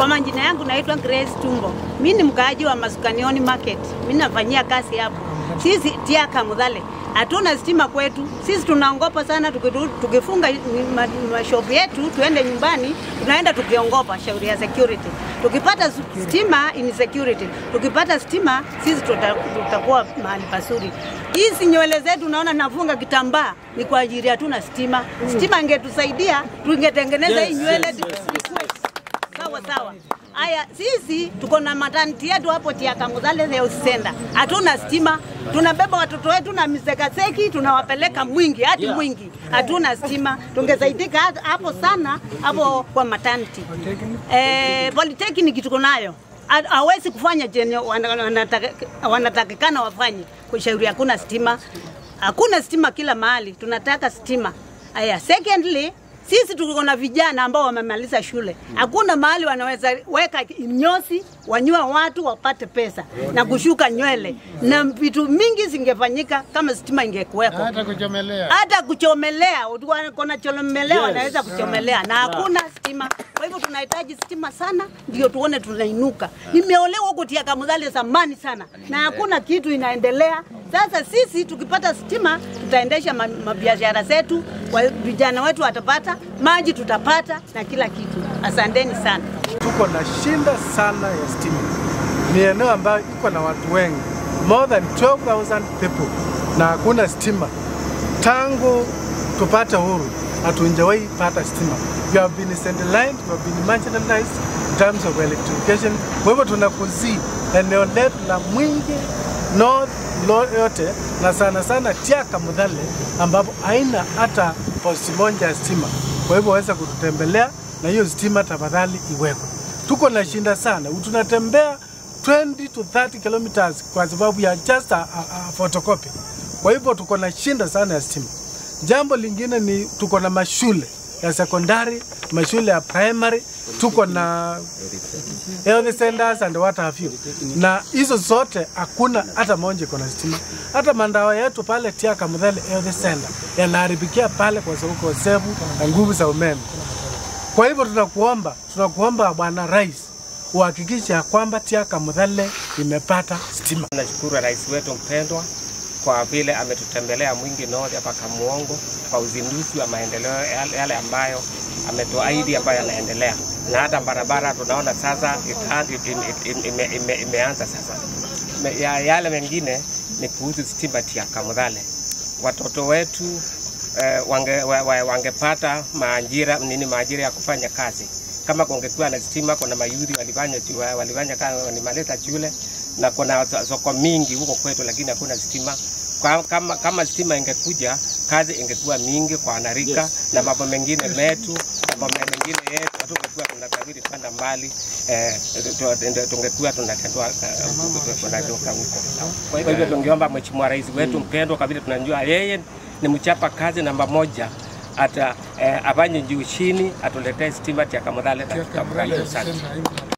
Kwa majina yangu naitwa Grace Tumbo. Mimi ni mkaaji wa Masukanioni Market. Mimi nafanyia kazi hapo. Sisi Tiaka Mudhale hatuna stima kwetu. Sisi tunaongopa sana tukifunga mashop yetu tuende nyumbani, tunaenda tukiongopa shauri ya security. Tukipata stima in security. Tukipata stima sisi tutakuwa mahali pazuri. Hizi nywele zetu naona nafunga kitambaa ni kwa ajili hatuna stima. Stima ingetusaidia tungetengeneza hii nywele sawa. Aya, sisi tuko na maternity yetu hapo Tiaka Mudhale Health Center. Hatuna stima. Tunabeba watoto wetu na mizekaseki tunawapeleka Mwingi hadi Mwingi. Hatuna stima. Tungesaidika hapo sana hapo kwa maternity. Polytechnic tuko nayo. Hawezi kufanya jenye wanatakikana wafanye. Kwa shauri hakuna stima. Hakuna stima kila mahali. Tunataka stima. Aya, secondly sisi tuko na vijana ambao wamemaliza shule. Hakuna mahali wanaweza weka nyosi, wanyua watu wapate pesa na kushuka nywele. Na vitu mingi zingefanyika kama stima ingekuweko. Hata kuchomelea, kuna chomelea wanaweza kuchomelea na hakuna stima. Kwa hivyo tunahitaji stima sana ndio tuone tunainuka. Nimeolewa huko Tiaka Mudhale zamani sana na hakuna kitu inaendelea. Sasa sisi tukipata stima tutaendesha mabiashara zetu, vijana wetu watapata, maji tutapata na kila kitu. Asanteni sana. Tuko na shinda sana ya stima. Ni eneo ambayo iko na watu wengi, more than 12,000 people, na hakuna stima. Tangu tupata uhuru hatujawahi pata stima. We have been sidelined, we have been marginalized in terms of electrification. Kwa hivyo tunakuzii eneo letu la Mwingi North yote na sana Tiaka Mudhale ambapo haina hata posti moja ya stima. Kwa hivyo waweza kututembelea na hiyo stima tafadhali iwekwe. Tuko na shinda sana. Tunatembea 20 to 30 kilometers kwa sababu ya just a photocopy. Kwa hivyo tuko na shinda sana ya stima. Jambo lingine ni tuko na mashule ya secondary, mashule ya primary, tuko na health centers and what have you. Na hizo zote hakuna hata moja iko na stima. Hata mandawa yetu pale Tiaka Mudhale Health Center yanaharibikia pale kwa sababu kosefu na nguvu za umeme. Kwa hivyo tunakuomba Bwana Rais uhakikishe kwamba Tiaka Mudhale imepata stima. Nashukuru rais wetu mpendwa kwa vile ametutembelea Mwingi North hapa Kamuongo kwa uzinduzi wa maendeleo yale ambayo ametuahidi ambayo yanaendelea. Na hata barabara tunaona sasa imeanza sasa. Yale mengine ni kuhusu stima Tiaka Mudhale. Watoto wetu wangepata maajira ya kufanya kazi. Kama kungekuwa na stima, kuna mayudhi walifanya walimaliza shule na kuna soko mingi huko kwetu, lakini hakuna stima. Kama stima ingekuja, kazi ingekuwa mingi kwa wanarika na mambo mengine yetu tungekuwa tunasafiri kwenda mbali, tungekuwa tunatendwa huko. Kwa hivyo tungeomba Mheshimiwa Rais wetu mpendwa, kabla tunajua yeye ni mchapa kazi namba moja, afanye juu chini atuletee stima Tiaka Mudhale na tutafurahi sana.